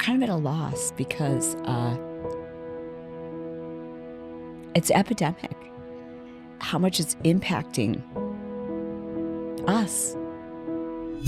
kind of at a loss because it's epidemic. How much it's impacting us.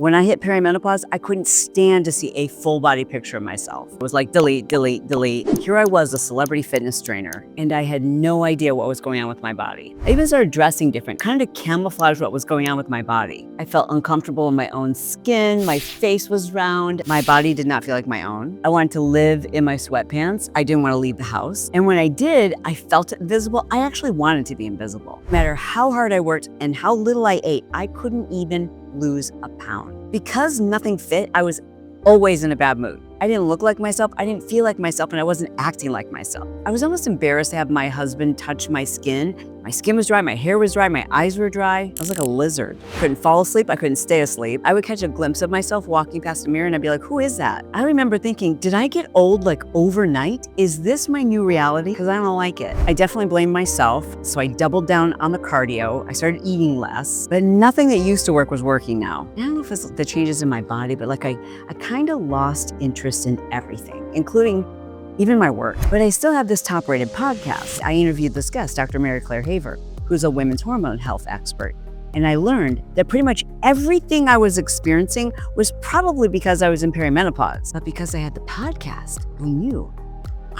When I hit perimenopause, I couldn't stand to see a full body picture of myself. It was like delete, delete, delete. Here I was, a celebrity fitness trainer, and I had no idea what was going on with my body. I even started dressing different, kind of to camouflage what was going on with my body. I felt uncomfortable in my own skin, my face was round, my body did not feel like my own. I wanted to live in my sweatpants. I didn't want to leave the house. And when I did, I felt invisible. I actually wanted to be invisible. No matter how hard I worked and how little I ate, I couldn't even lose a pound. Because nothing fit, I was always in a bad mood. I didn't look like myself, I didn't feel like myself, and I wasn't acting like myself. I was almost embarrassed to have my husband touch my skin. My skin was dry, my hair was dry, my eyes were dry. I was like a lizard. Couldn't fall asleep, I couldn't stay asleep. I would catch a glimpse of myself walking past a mirror and I'd be like, who is that? I remember thinking, did I get old like overnight? Is this my new reality? Because I don't like it. I definitely blamed myself, so I doubled down on the cardio. I started eating less, but nothing that used to work was working now. I don't know if it's the changes in my body, but like I kind of lost interest in everything, including even my work. But I still have this top-rated podcast. I interviewed this guest, Dr. Mary Claire Haver, who's a women's hormone health expert. And I learned that pretty much everything I was experiencing was probably because I was in perimenopause. But because I had the podcast, I knew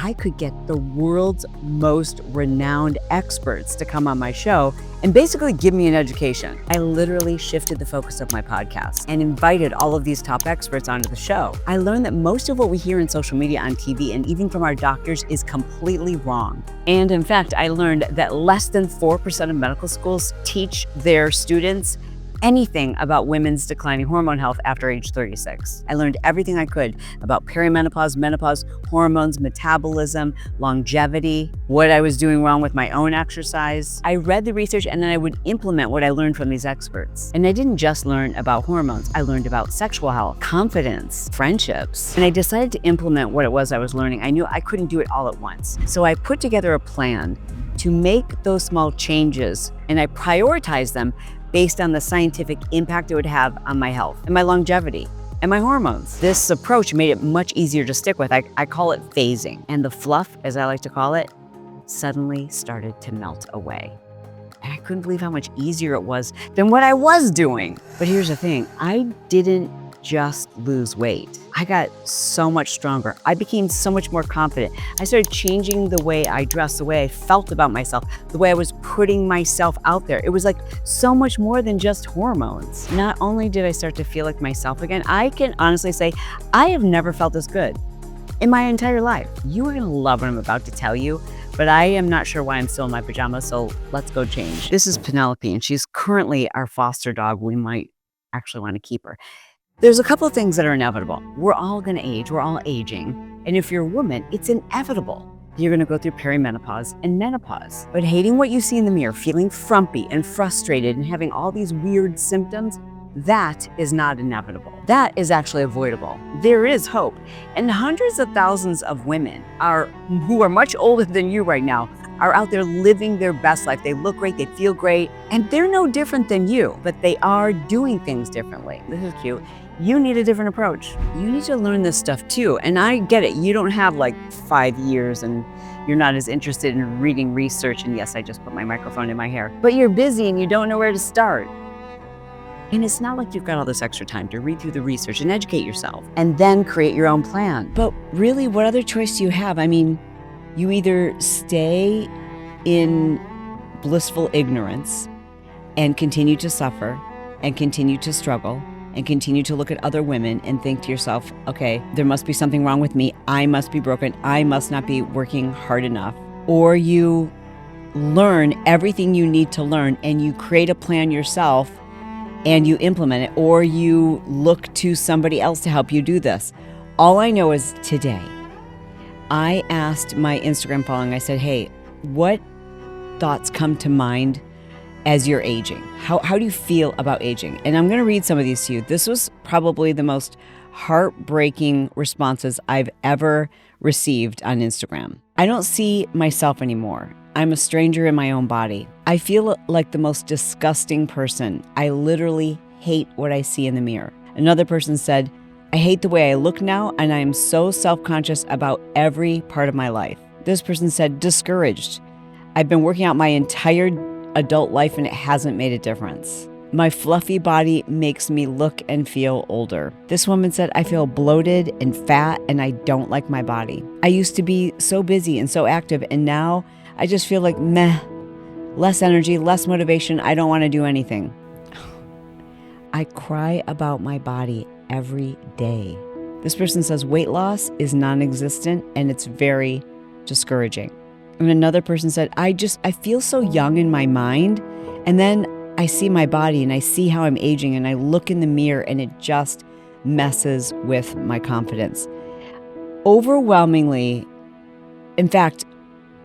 I could get the world's most renowned experts to come on my show and basically give me an education. I literally shifted the focus of my podcast and invited all of these top experts onto the show. I learned that most of what we hear in social media, on TV, and even from our doctors is completely wrong. And in fact, I learned that less than 4% of medical schools teach their students anything about women's declining hormone health after age 36. I learned everything I could about perimenopause, menopause, hormones, metabolism, longevity, what I was doing wrong with my own exercise. I read the research and then I would implement what I learned from these experts. And I didn't just learn about hormones. I learned about sexual health, confidence, friendships, and I decided to implement what it was I was learning. I knew I couldn't do it all at once. So I put together a plan to make those small changes, and I prioritized them based on the scientific impact it would have on my health and my longevity and my hormones. This approach made it much easier to stick with. I call it phasing. And the fluff, as I like to call it, suddenly started to melt away. And I couldn't believe how much easier it was than what I was doing. But here's the thing, I didn't just lose weight. I got so much stronger. I became so much more confident. I started changing the way I dressed, the way I felt about myself, the way I was putting myself out there. It was like so much more than just hormones. Not only did I start to feel like myself again, I can honestly say I have never felt this good in my entire life. You are gonna love what I'm about to tell you, but I am not sure why I'm still in my pajamas, so let's go change. This is Penelope, and she's currently our foster dog. We might actually want to keep her. There's a couple of things that are inevitable. We're all gonna age, we're all aging. And if you're a woman, it's inevitable. You're gonna go through perimenopause and menopause. But hating what you see in the mirror, feeling frumpy and frustrated and having all these weird symptoms, that is not inevitable. That is actually avoidable. There is hope. And hundreds of thousands of women who are much older than you right now are out there living their best life. They look great, they feel great, and they're no different than you, but they are doing things differently. This is cute. You need a different approach. You need to learn this stuff too. And I get it. You don't have like 5 years and you're not as interested in reading research. And yes, I just put my microphone in my hair, but you're busy and you don't know where to start. And it's not like you've got all this extra time to read through the research and educate yourself and then create your own plan. But really, what other choice do you have? I mean, you either stay in blissful ignorance and continue to suffer and continue to struggle and continue to look at other women and think to yourself, okay, there must be something wrong with me. I must be broken. I must not be working hard enough. Or you learn everything you need to learn and you create a plan yourself and you implement it, or you look to somebody else to help you do this. All I know is today, I asked my Instagram following, I said, hey, what thoughts come to mind as you're aging? How do you feel about aging? And I'm gonna read some of these to you. This was probably the most heartbreaking responses I've ever received on Instagram. I don't see myself anymore. I'm a stranger in my own body. I feel like the most disgusting person. I literally hate what I see in the mirror. Another person said, I hate the way I look now, and I am so self-conscious about every part of my life. This person said, discouraged. I've been working out my entire adult life and it hasn't made a difference. My fluffy body makes me look and feel older. This woman said, I feel bloated and fat and I don't like my body. I used to be so busy and so active, and now I just feel like meh, less energy, less motivation. I don't want to do anything. I cry about my body every day. This person says weight loss is non-existent and it's very discouraging. And another person said, I feel so young in my mind, and then I see my body and I see how I'm aging and I look in the mirror and it just messes with my confidence. Overwhelmingly, in fact,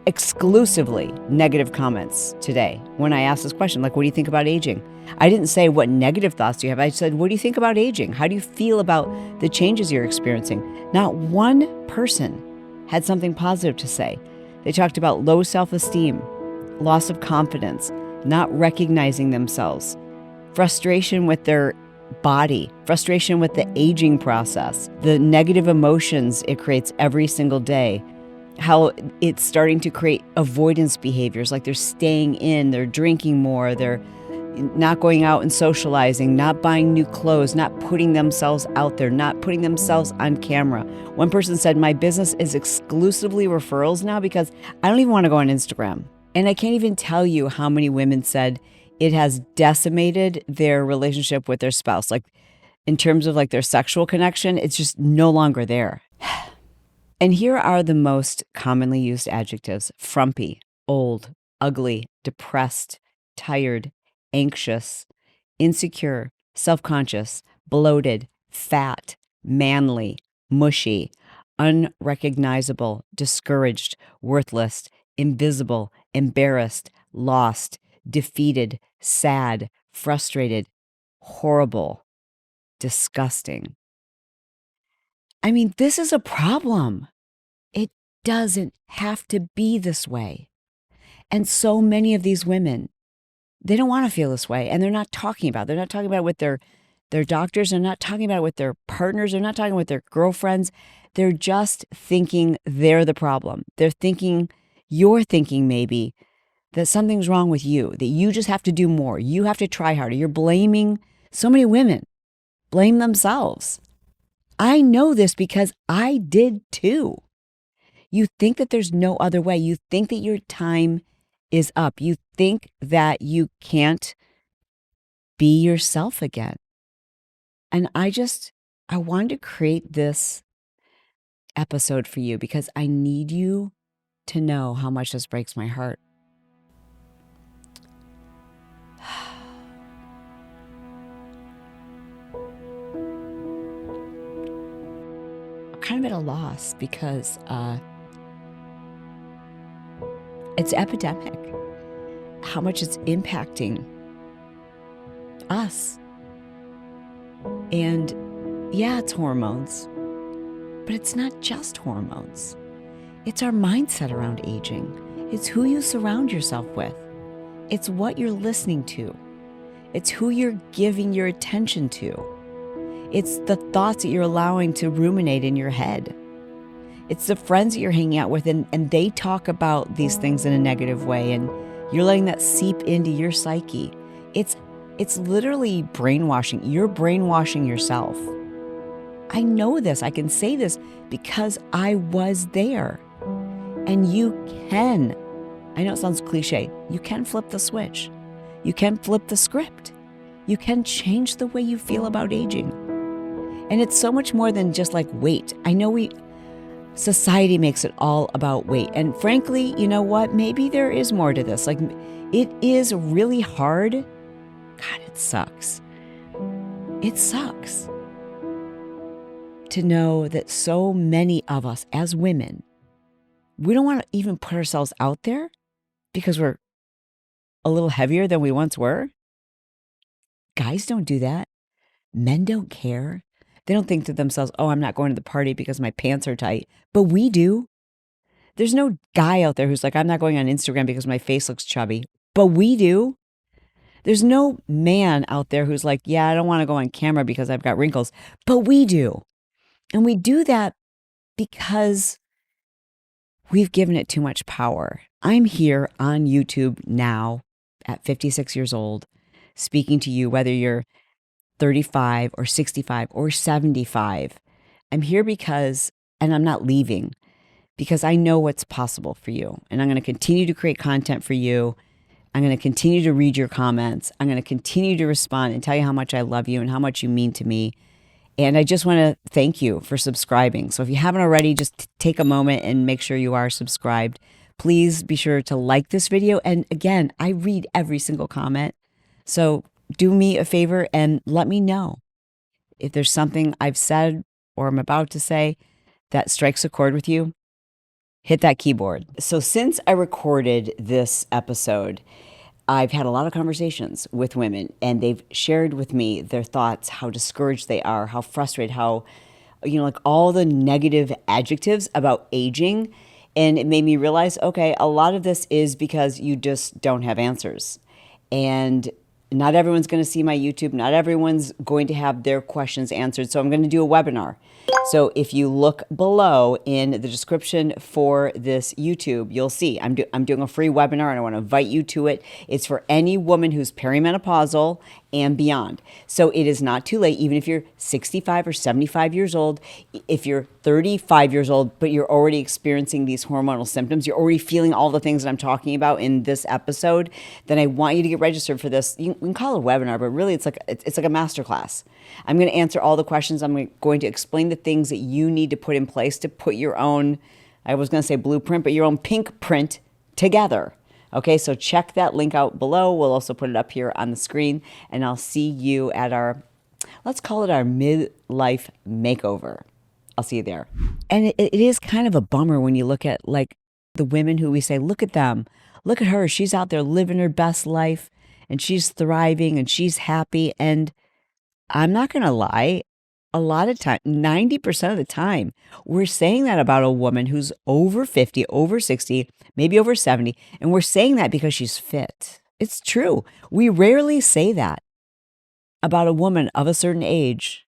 exclusively negative comments today when I asked this question, like, what do you think about aging? I didn't say, what negative thoughts do you have? I said, what do you think about aging? How do you feel about the changes you're experiencing? Not one person had something positive to say. They talked about low self-esteem, loss of confidence, not recognizing themselves, frustration with their body, frustration with the aging process, the negative emotions it creates every single day, how it's starting to create avoidance behaviors, like they're staying in, they're drinking more, they're not going out and socializing, not buying new clothes, not putting themselves out there, not putting themselves on camera. One person said, my business is exclusively referrals now because I don't even want to go on Instagram. And I can't even tell you how many women said it has decimated their relationship with their spouse. Like, in terms of like their sexual connection, it's just no longer there. And here are the most commonly used adjectives: frumpy, old, ugly, depressed, tired, anxious, insecure, self-conscious, bloated, fat, manly, mushy, unrecognizable, discouraged, worthless, invisible, embarrassed, lost, defeated, sad, frustrated, horrible, disgusting. I mean, this is a problem. It doesn't have to be this way. And so many of these women, they don't want to feel this way, and they're not talking about it. They're not talking about it with their doctors. They're not talking about it with their partners. They're not talking with their girlfriends. They're just thinking they're the problem. They're thinking, you're thinking maybe that something's wrong with you, that you just have to do more. You have to try harder. You're blaming, so many women blame themselves. I know this because I did too. You think that there's no other way. You think that your time is up. You think that you can't be yourself again. And I wanted to create this episode for you because I need you to know how much this breaks my heart. I'm kind of at a loss because it's epidemic, how much it's impacting us. And yeah, it's hormones, but it's not just hormones. It's our mindset around aging. It's who you surround yourself with. It's what you're listening to. It's who you're giving your attention to. It's the thoughts that you're allowing to ruminate in your head. It's the friends that you're hanging out with, and they talk about these things in a negative way, and you're letting that seep into your psyche. It's literally brainwashing. You're brainwashing yourself. I know this. I can say this because I was there. And you can. I know it sounds cliche. You can flip the switch. You can flip the script. You can change the way you feel about aging. And it's so much more than just like weight. I know society makes it all about weight. And frankly, you know what? Maybe there is more to this. Like, it is really hard. God, it sucks. It sucks to know that so many of us as women, we don't want to even put ourselves out there because we're a little heavier than we once were. Guys don't do that. Men don't care. They don't think to themselves, oh, I'm not going to the party because my pants are tight. But we do. There's no guy out there who's like, I'm not going on Instagram because my face looks chubby. But we do. There's no man out there who's like, yeah, I don't want to go on camera because I've got wrinkles. But we do. And we do that because we've given it too much power. I'm here on YouTube now at 56 years old, speaking to you, whether you're 35 or 65 or 75. I'm here because, and I'm not leaving, because I know what's possible for you. And I'm going to continue to create content for you. I'm going to continue to read your comments. I'm going to continue to respond and tell you how much I love you and how much you mean to me. And I just want to thank you for subscribing. So if you haven't already, just take a moment and make sure you are subscribed. Please be sure to like this video. And again, I read every single comment. So do me a favor and let me know if there's something I've said or I'm about to say that strikes a chord with you. Hit that keyboard. So since I recorded this episode, I've had a lot of conversations with women, and they've shared with me their thoughts, how discouraged they are, how frustrated, how, like all the negative adjectives about aging. And it made me realize, okay, a lot of this is because you just don't have answers. And not everyone's going to see my YouTube. Not everyone's going to have their questions answered. So I'm going to do a webinar. So if you look below in the description for this YouTube, you'll see I'm doing a free webinar, and I want to invite you to it. It's for any woman who's perimenopausal and beyond. So it is not too late, even if you're 65 or 75 years old, if you're 35 years old, but you're already experiencing these hormonal symptoms, you're already feeling all the things that I'm talking about in this episode, then I want you to get registered for this. You can call it a webinar, but really it's like a masterclass. I'm going to answer all the questions. I'm going to explain the things that you need to put in place to put your own, I was going to say blueprint, but your own pink print together. Okay, so check that link out below. We'll also put it up here on the screen, and I'll see you at let's call it our midlife makeover. I'll see you there. And it is kind of a bummer when you look at like the women who we say, look at them, look at her. She's out there living her best life, and she's thriving, and she's happy. And I'm not going to lie, a lot of time, 90% of the time, we're saying that about a woman who's over 50, over 60, maybe over 70, and we're saying that because she's fit. It's true. We rarely say that about a woman of a certain age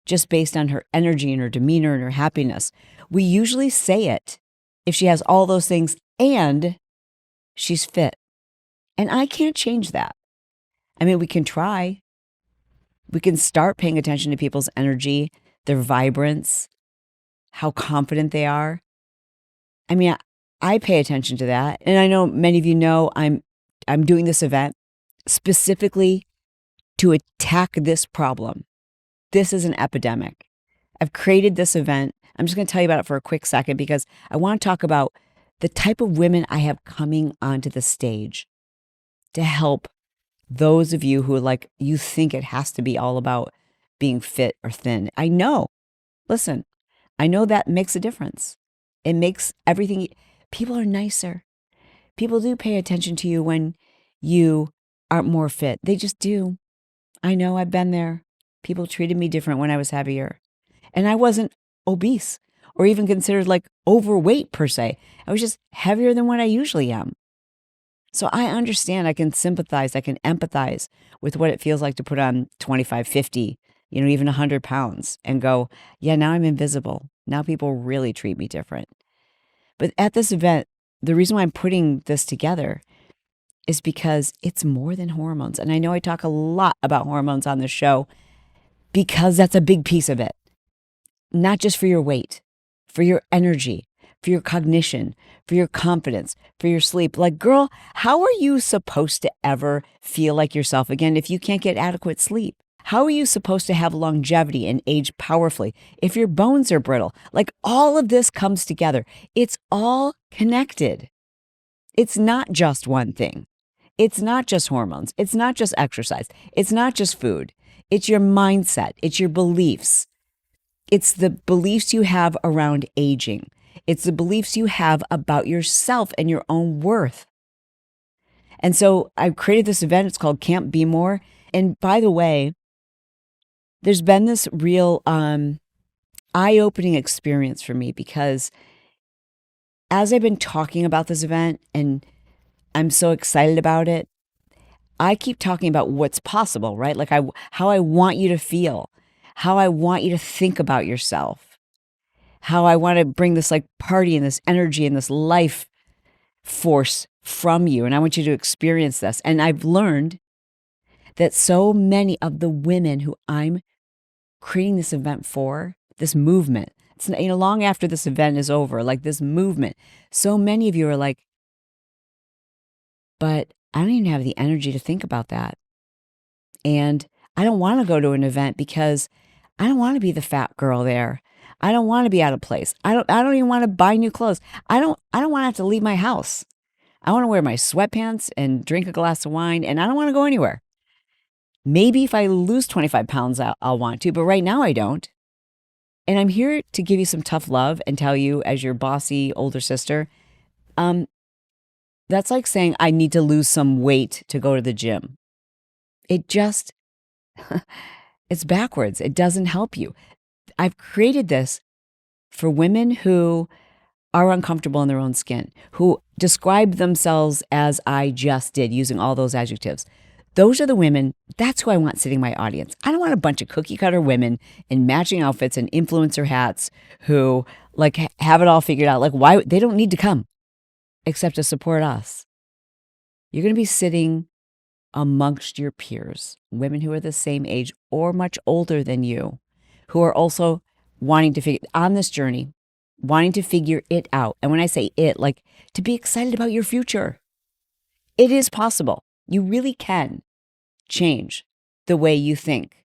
just based on her energy and her demeanor and her happiness. We usually say it if she has all those things and she's fit. And I can't change that. I mean, we can try. We can start paying attention to people's energy, their vibrance, how confident they are. I mean, I pay attention to that. And I know many of you know I'm doing this event specifically to attack this problem. This is an epidemic. I've created this event. I'm just going to tell you about it for a quick second because I want to talk about the type of women I have coming onto the stage to help those of you who are like, you think it has to be all about being fit or thin. I know. Listen, I know that makes a difference. It makes everything, people are nicer. People do pay attention to you when you aren't more fit. They just do. I know, I've been there. People treated me different when I was heavier. And I wasn't obese or even considered like overweight per se. I was just heavier than what I usually am. So I understand, I can sympathize, I can empathize with what it feels like to put on 25, 50, even 100 pounds and go, yeah, now I'm invisible. Now people really treat me different. But at this event, the reason why I'm putting this together is because it's more than hormones. And I know I talk a lot about hormones on this show because that's a big piece of it. Not just for your weight, for your energy, for your cognition, for your confidence, for your sleep. Like, girl, how are you supposed to ever feel like yourself again if you can't get adequate sleep? How are you supposed to have longevity and age powerfully if your bones are brittle? Like, all of this comes together. It's all connected. It's not just one thing. It's not just hormones. It's not just exercise. It's not just food. It's your mindset. It's your beliefs. It's the beliefs you have around aging. It's the beliefs you have about yourself and your own worth. And so I created this event. It's called Camp BMore. And by the way, there's been this real eye-opening experience for me because as I've been talking about this event and I'm so excited about it, I keep talking about what's possible, right? Like how I want you to feel, how I want you to think about yourself. how I want to bring this like party and this energy and this life force from you. And I want you to experience this. And I've learned that so many of the women who I'm creating this event for, this movement, it's, long after this event is over, like this movement, so many of you are like, but I don't even have the energy to think about that. And I don't want to go to an event because I don't want to be the fat girl there. I don't want to be out of place. I don't even want to buy new clothes. I don't want to have to leave my house. I want to wear my sweatpants and drink a glass of wine, and I don't want to go anywhere. Maybe if I lose 25 pounds, I'll want to, but right now I don't. And I'm here to give you some tough love and tell you, as your bossy older sister, that's like saying I need to lose some weight to go to the gym. It just, it's backwards. It doesn't help you. I've created this for women who are uncomfortable in their own skin, who describe themselves as I just did, using all those adjectives. Those are the women, that's who I want sitting in my audience. I don't want a bunch of cookie cutter women in matching outfits and influencer hats who like have it all figured out. Like why, they don't need to come except to support us. You're going to be sitting amongst your peers, women who are the same age or much older than you, who are also wanting to figure on this journey, wanting to figure it out. And when I say it, like to be excited about your future. It is possible. You really can change the way you think,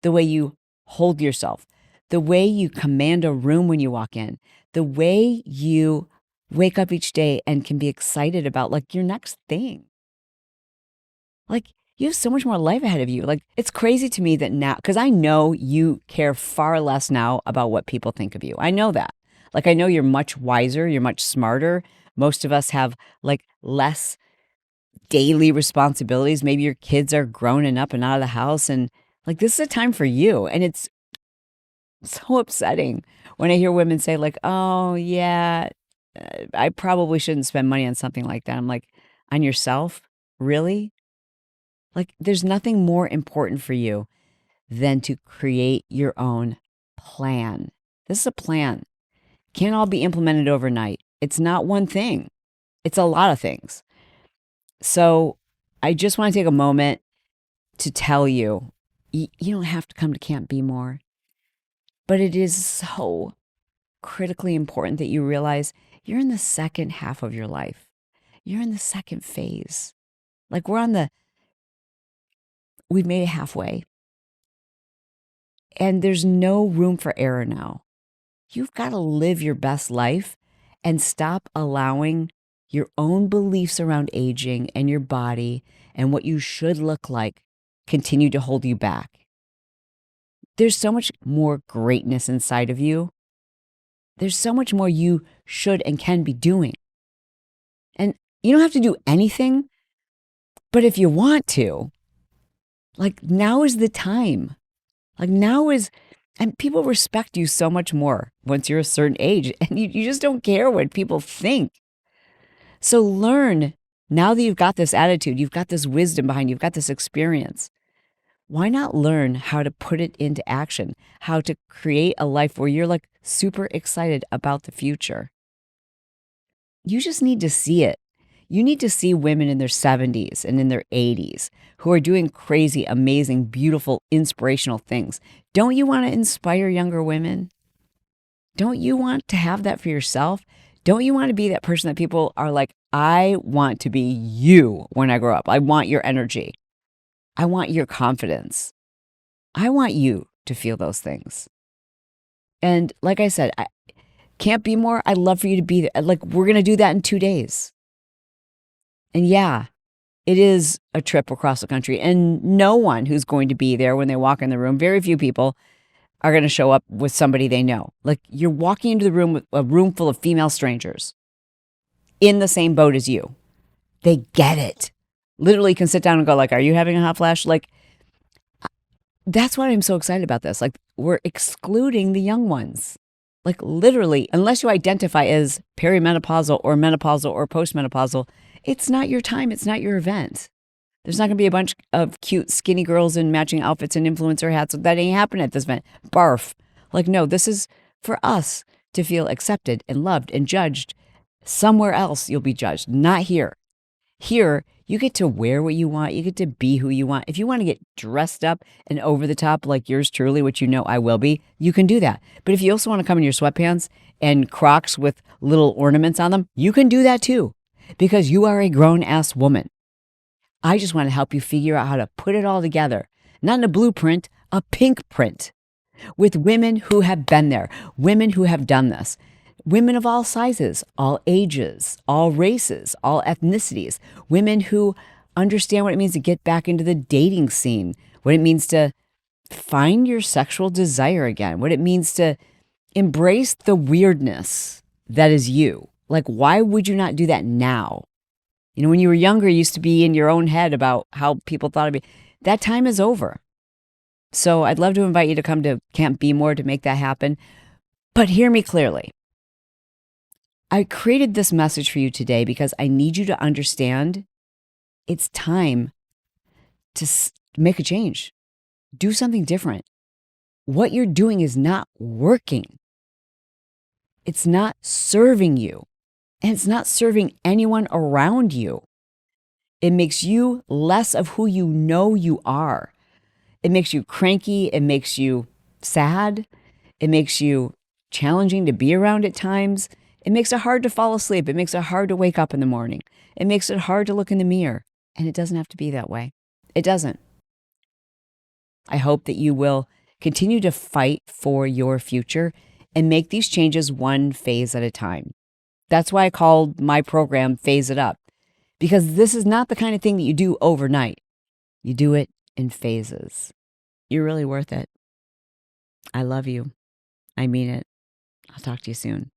the way you hold yourself, the way you command a room when you walk in, the way you wake up each day and can be excited about like your next thing. Like you have so much more life ahead of you. Like it's crazy to me that now, because I know you care far less now about what people think of you. I know that. Like I know you're much wiser, you're much smarter. Most of us have like less daily responsibilities. Maybe your kids are grown and up and out of the house. And like, this is a time for you. And it's so upsetting when I hear women say like, oh yeah, I probably shouldn't spend money on something like that. I'm like, on yourself? Really? Like, there's nothing more important for you than to create your own plan. This is a plan. Can't all be implemented overnight. It's not one thing. It's a lot of things. So I just want to take a moment to tell you, you don't have to come to Camp BMore, but it is so critically important that you realize you're in the second half of your life. You're in the second phase. Like we've made it halfway. And there's no room for error now. You've got to live your best life and stop allowing your own beliefs around aging and your body and what you should look like continue to hold you back. There's so much more greatness inside of you. There's so much more you should and can be doing. And you don't have to do anything, but if you want to, like now is the time. Like now is, and people respect you so much more once you're a certain age and you just don't care what people think. So learn, now that you've got this attitude, you've got this wisdom behind you, you've got this experience, why not learn how to put it into action, how to create a life where you're like super excited about the future? You just need to see it. You need to see women in their 70s and in their 80s who are doing crazy, amazing, beautiful, inspirational things. Don't you want to inspire younger women? Don't you want to have that for yourself? Don't you want to be that person that people are like, I want to be you when I grow up. I want your energy. I want your confidence. I want you to feel those things. And like I said, Camp BMore, I'd love for you to be there. Like, we're going to do that in 2 days. And yeah, it is a trip across the country. And no one who's going to be there when they walk in the room, very few people are going to show up with somebody they know. Like, you're walking into the room with a room full of female strangers in the same boat as you. They get it. Literally can sit down and go like, are you having a hot flash? Like, that's why I'm so excited about this. Like, we're excluding the young ones. Like, literally, unless you identify as perimenopausal or menopausal or postmenopausal, it's not your time. It's not your event. There's not going to be a bunch of cute skinny girls in matching outfits and influencer hats. That ain't happening at this event. Barf. Like, no, this is for us to feel accepted and loved and judged. Somewhere else you'll be judged, not here. Here, you get to wear what you want. You get to be who you want. If you want to get dressed up and over the top like yours truly, which you know I will be, you can do that. But if you also want to come in your sweatpants and Crocs with little ornaments on them, you can do that too, because you are a grown-ass woman. I just want to help you figure out how to put it all together. Not in a blueprint, a pink print, with women who have been there, women who have done this. Women of all sizes, all ages, all races, all ethnicities. Women who understand what it means to get back into the dating scene, what it means to find your sexual desire again, what it means to embrace the weirdness that is you. Like, why would you not do that now? You know, when you were younger, you used to be in your own head about how people thought of you. That time is over. So I'd love to invite you to come to Camp BMore to make that happen. But hear me clearly. I created this message for you today because I need you to understand it's time to make a change. Do something different. What you're doing is not working. It's not serving you. And it's not serving anyone around you. It makes you less of who you know you are. It makes you cranky. It makes you sad. It makes you challenging to be around at times. It makes it hard to fall asleep. It makes it hard to wake up in the morning. It makes it hard to look in the mirror. And it doesn't have to be that way. It doesn't. I hope that you will continue to fight for your future and make these changes one phase at a time. That's why I called my program Phase It Up, because this is not the kind of thing that you do overnight. You do it in phases. You're really worth it. I love you. I mean it. I'll talk to you soon.